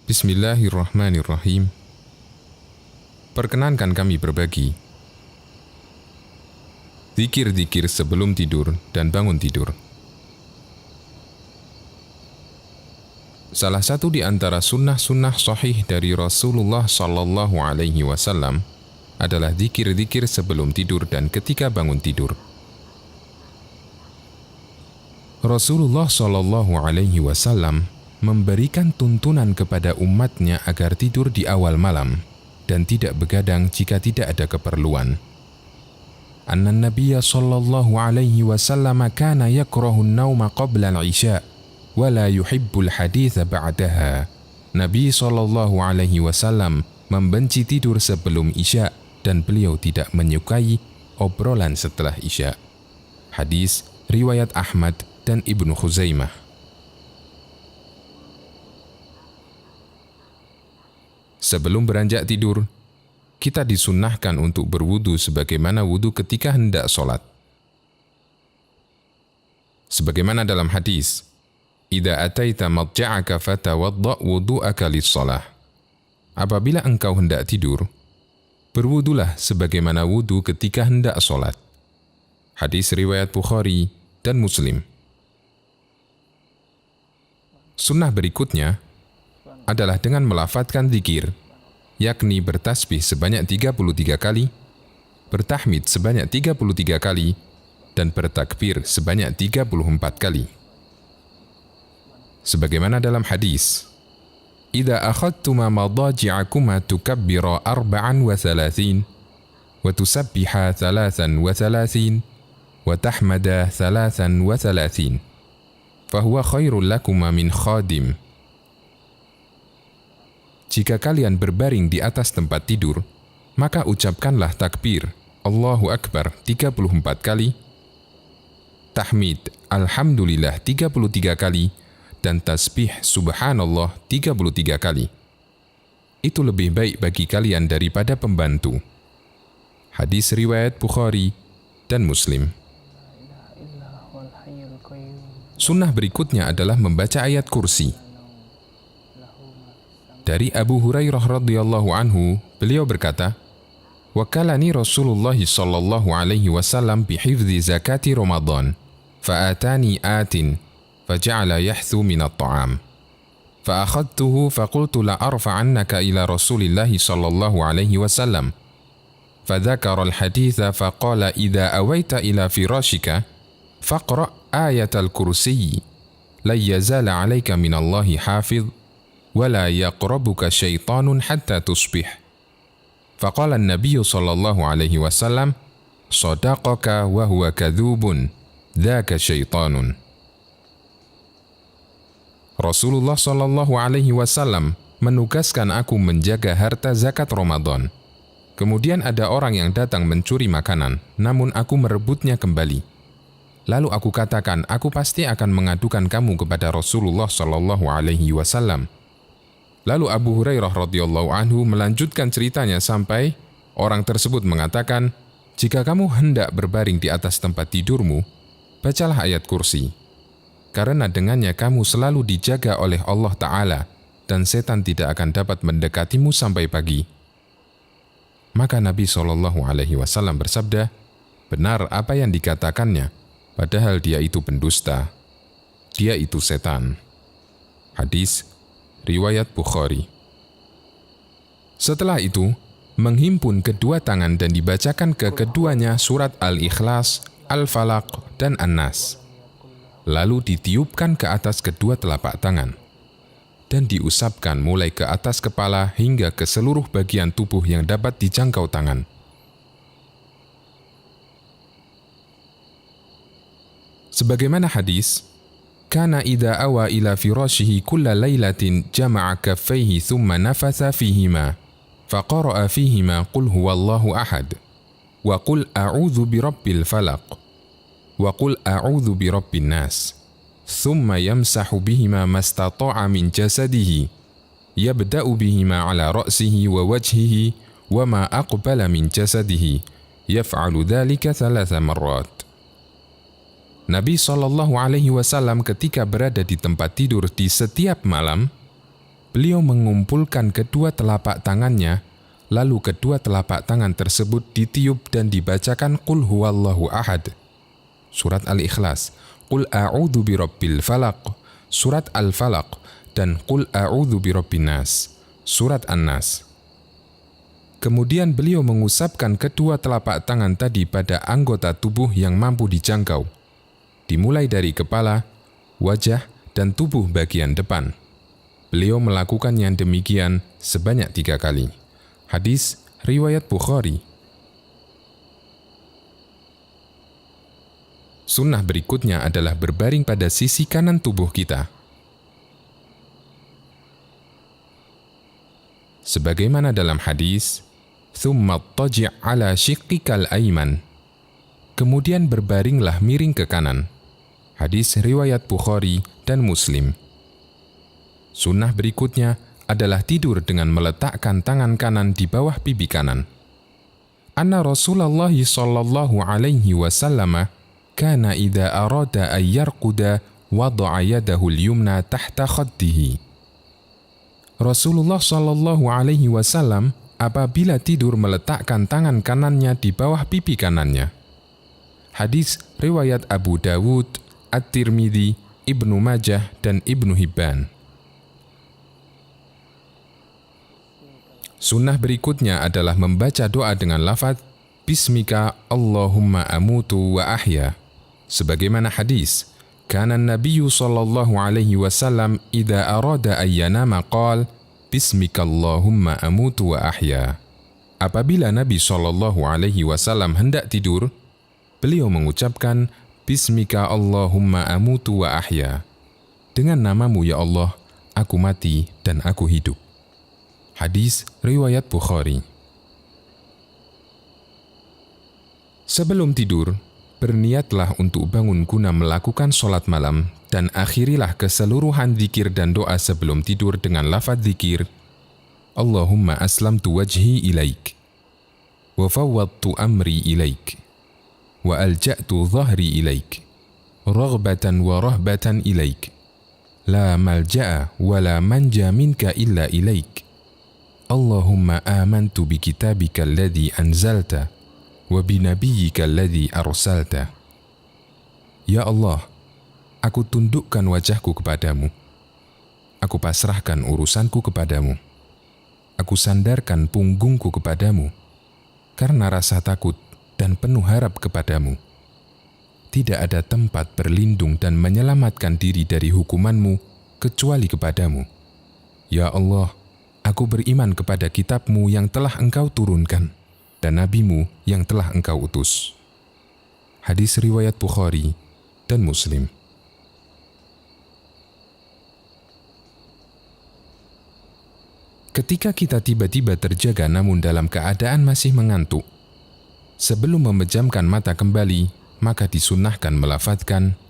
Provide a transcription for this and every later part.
Bismillahirrahmanirrahim. Perkenankan kami berbagi zikir-zikir sebelum tidur dan bangun tidur. Salah satu di antara sunnah-sunnah sahih dari Rasulullah Sallallahu Alaihi Wasallam adalah zikir-zikir sebelum tidur dan ketika bangun tidur. Rasulullah Sallallahu Alaihi Wasallam memberikan tuntunan kepada umatnya agar tidur di awal malam dan tidak begadang jika tidak ada keperluan. Anna Nabiyya sallallahu alaihi wasallam kana yakrahu an-nauma qabla al-isya wa la yuhibbul haditha ba'daha. Nabi sallallahu alaihi wasallam membenci tidur sebelum isya dan beliau tidak menyukai obrolan setelah isya. Hadis riwayat Ahmad dan Ibnu Khuzaimah. Sebelum beranjak tidur, kita disunnahkan untuk berwudu sebagaimana wudu ketika hendak sholat. Sebagaimana dalam hadis, "Idza ataita madja'aka fatawadda' wudu'aka lis-shalah." Apabila engkau hendak tidur, berwudulah sebagaimana wudu ketika hendak sholat. Hadis riwayat Bukhari dan Muslim. Sunnah berikutnya adalah dengan melafadzkan zikir, yakni bertasbih sebanyak 33 kali, bertahmid sebanyak 33 kali, dan bertakbir sebanyak 34 kali. Sebagaimana dalam hadis, "Idza akhadtuma madaji'akuma tukabbira 34 wa tusabbiha 33 wa tahmada 33 fahuwa khairul lakuma min khadim." Jika kalian berbaring di atas tempat tidur, maka ucapkanlah takbir Allahu Akbar 34 kali, tahmid Alhamdulillah 33 kali, dan tasbih Subhanallah 33 kali. Itu lebih baik bagi kalian daripada pembantu. Hadis riwayat Bukhari dan Muslim. Sunnah berikutnya adalah membaca ayat kursi. Dari Abu Hurairah radhiyallahu anhu, beliau berkata, "Wakalani Rasulullah sallallahu alaihi wasallam bihifdzi zakati Ramadan, fa'atani atin, faja'ala yahthu min at-ta'am. Fa'akhadtuhu faqultu la arfa'annaka ila Rasulillah sallallahu alaihi wasallam. Fadzakara al-haditha faqala idza awaita ila firashika, faqra' ayatal kursi, la yazala 'alaika min Allahi hafidh. ولا يقربك شيطان حتى تصبح. فقال النبي صلى الله عليه وسلم صدقك وهو كذوب ذاك شيطان. Rasulullah Shallallahu Alaihi Wasallam menugaskan aku menjaga harta zakat Ramadan. Kemudian ada orang yang datang mencuri makanan, namun aku merebutnya kembali. Lalu aku katakan, aku pasti akan mengadukan kamu kepada Rasulullah Shallallahu Alaihi Wasallam. Lalu Abu Hurairah radhiyallahu anhu melanjutkan ceritanya sampai orang tersebut mengatakan, "Jika kamu hendak berbaring di atas tempat tidurmu, bacalah ayat kursi. Karena dengannya kamu selalu dijaga oleh Allah Ta'ala dan setan tidak akan dapat mendekatimu sampai pagi." Maka Nabi SAW bersabda, "Benar apa yang dikatakannya, padahal dia itu pendusta. Dia itu setan." Hadis riwayat Bukhari. Setelah itu, menghimpun kedua tangan dan dibacakan ke keduanya surat Al-Ikhlas, Al-Falaq, dan An-Nas. Lalu ditiupkan ke atas kedua telapak tangan dan diusapkan mulai ke atas kepala hingga ke seluruh bagian tubuh yang dapat dijangkau tangan. Sebagaimana hadis, "Kana idza awa ila firashihi kulla lailatin jama'a kaffaihi thumma nafatha fihima faqara'a fihima qul huwallahu ahad wa qul a'udzu birabbil falaq wa qul a'udzu birabbin nas thumma yamsahu bihima mastata'a min jasadihi yabda'u bihima ala ra'sihi wa wajhihi wa ma aqbala min jasadihi yaf'alu dhalika 3 marrat." Nabi SAW ketika berada di tempat tidur di setiap malam, beliau mengumpulkan kedua telapak tangannya, lalu kedua telapak tangan tersebut ditiup dan dibacakan Qul huwallahu ahad, surat Al-Ikhlas, Qul a'udzu birabbil falaq, surat Al-Falaq, dan Qul a'udzu birabbin nas, surat An-Nas. Kemudian beliau mengusapkan kedua telapak tangan tadi pada anggota tubuh yang mampu dijangkau, dimulai dari kepala, wajah, dan tubuh bagian depan. Beliau melakukan yang demikian sebanyak 3 kali. Hadis riwayat Bukhari. Sunnah berikutnya adalah berbaring pada sisi kanan tubuh kita. Sebagaimana dalam hadis, "Tsumma taji' ala shiqqikal ayman." Kemudian berbaringlah miring ke kanan. Hadis riwayat Bukhari dan Muslim. Sunnah berikutnya adalah tidur dengan meletakkan tangan kanan di bawah pipi kanan. Anna Rasulullah sallallahu alaihi wasallam kana idza arada an yarquda wada'a yadahu al-yumna tahta khaddihi. Rasulullah sallallahu alaihi wasallam apabila tidur meletakkan tangan kanannya di bawah pipi kanannya. Hadis riwayat Abu Dawud, At-Tirmidzi, Ibnu Majah, dan Ibnu Hibban. Sunnah berikutnya adalah membaca doa dengan lafaz Bismika Allahumma amutu wa ahya. Sebagaimana hadis, kana Nabiyyu sallallahu alaihi wasallam idza arada an yanama qala Bismika Allahumma amutu wa ahya. Apabila Nabi sallallahu alaihi wasallam hendak tidur, beliau mengucapkan Bismika Allahumma amutu wa ahya. Dengan namamu ya Allah, aku mati dan aku hidup. Hadis riwayat Bukhari. Sebelum tidur, berniatlah untuk bangun guna melakukan sholat malam dan akhirilah keseluruhan zikir dan doa sebelum tidur dengan lafaz zikir Allahumma aslamtu wajhi ilaik wa fawwadtu amri ilaik wa alja'tu dhahri ilaik raghbatan wa rahbatan ilaik la malja'a wa la manja minka illa ilaik Allahumma amantu bi kitabika alladhi anzalta wa bi nabiyyika alladhi arsalta. Ya Allah, aku tundukkan wajahku kepadamu. Aku pasrahkan urusanku kepadamu. Aku sandarkan punggungku kepadamu karena rasa takut dan penuh harap kepadamu. Tidak ada tempat berlindung dan menyelamatkan diri dari hukumanmu kecuali kepadamu. Ya Allah, aku beriman kepada kitabmu yang telah engkau turunkan dan nabimu yang telah engkau utus. Hadis riwayat Bukhari dan Muslim. Ketika kita tiba-tiba terjaga namun dalam keadaan masih mengantuk, sebelum memejamkan mata kembali, maka disunnahkan melafadzkan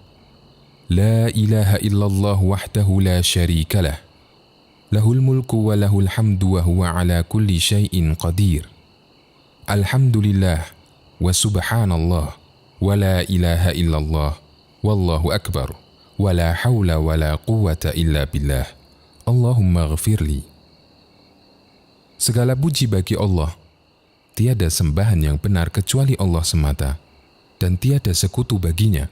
La ilaha illallah wahdahu la syarikalah, lahul mulku wa lahul hamdu wa huwa ala kulli syai'in qadir. Alhamdulillah wa subhanallah wa la ilaha illallah wallahu akbar wa la hawla wa la quwwata illa billah. Allahumma ghafirli. Segala puji bagi Allah. Tiada sembahan yang benar kecuali Allah semata, dan tiada sekutu baginya.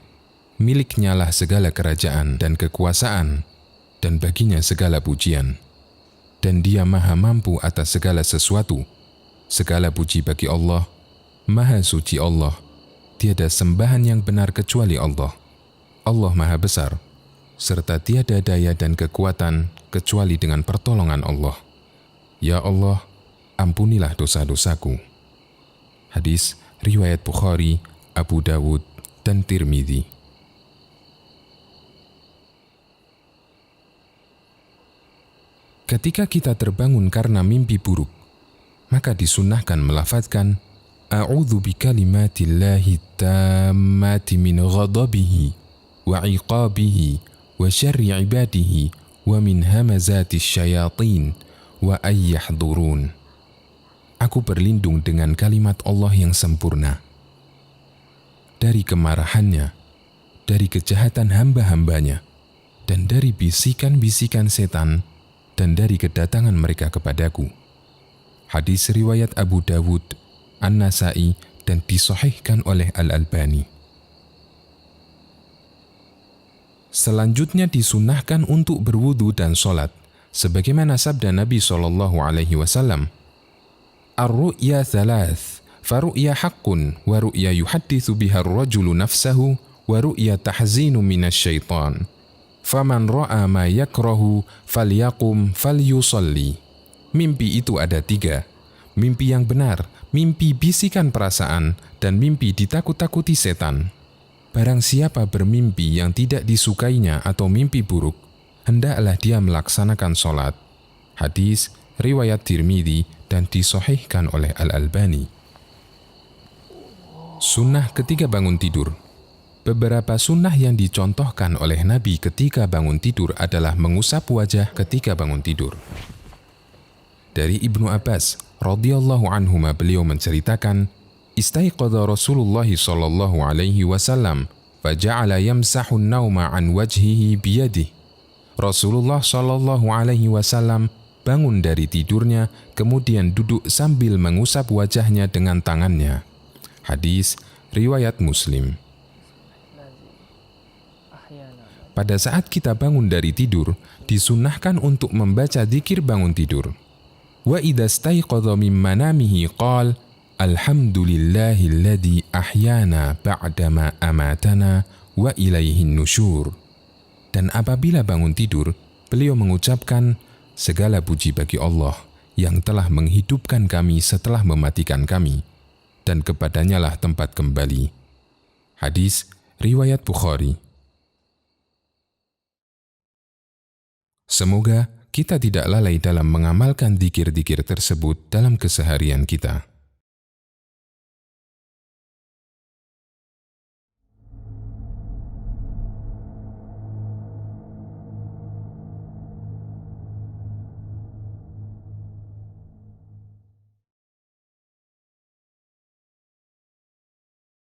Miliknya lah segala kerajaan dan kekuasaan, dan baginya segala pujian. Dan Dia maha mampu atas segala sesuatu. Segala puji bagi Allah, maha suci Allah. Tiada sembahan yang benar kecuali Allah. Allah maha besar, serta tiada daya dan kekuatan kecuali dengan pertolongan Allah. Ya Allah, ampunilah dosa-dosaku. Hadis riwayat Bukhari, Abu Dawud, dan Tirmidzi. Ketika kita terbangun karena mimpi buruk, maka disunnahkan melafadzkan A'udzu bikalimatillahi tammati min ghadabihi wa iqabihi wa syarri ibadihi wa min hamazati syayatin wa ayyahdurun. Aku berlindung dengan kalimat Allah yang sempurna dari kemarahannya, dari kejahatan hamba-hambanya, dan dari bisikan-bisikan setan dan dari kedatangan mereka kepadaku. Hadis riwayat Abu Dawud, An-Nasai, dan disahihkan oleh Al-Albani. Selanjutnya disunahkan untuk berwudu dan sholat, sebagaimana sabda Nabi SAW, Ar-ru'ya thalath, faru'ya haqqun, wa ru'ya yuhaddithu biha ar-rajulu nafsahu, wa ru'ya tahzinu minasyaitan. Faman ra'a ma yakrahu, falyaqum falyusalli. Mimpi itu ada 3. Mimpi yang benar, mimpi bisikan perasaan, dan mimpi ditakut-takuti setan. Barang siapa bermimpi yang tidak disukainya atau mimpi buruk, hendaklah dia melaksanakan sholat. Hadis riwayat Tirmidzi dan disahihkan oleh Al-Albani. Sunnah ketika bangun tidur. Beberapa sunnah yang dicontohkan oleh Nabi ketika bangun tidur adalah mengusap wajah ketika bangun tidur. Dari Ibnu Abbas radhiyallahu anhuma, beliau menceritakan, Istaiqadha Rasulullah sallallahu alaihi wasallam faja'ala yamsahu an-nauma an wajhihi biyadihi. Rasulullah sallallahu alaihi wasallam bangun dari tidurnya, kemudian duduk sambil mengusap wajahnya dengan tangannya. Hadis riwayat Muslim. Pada saat kita bangun dari tidur, disunnahkan untuk membaca dzikir bangun tidur. Wa idza staiqadha min manamihi qala Alhamdulillahilladzi ahyana ba'dama amatana wa ilaihin nusyur. Dan apabila bangun tidur, beliau mengucapkan, segala puji bagi Allah yang telah menghidupkan kami setelah mematikan kami, dan kepadanya lah tempat kembali. Hadis riwayat Bukhari. Semoga kita tidak lalai dalam mengamalkan dzikir-dzikir tersebut dalam keseharian kita.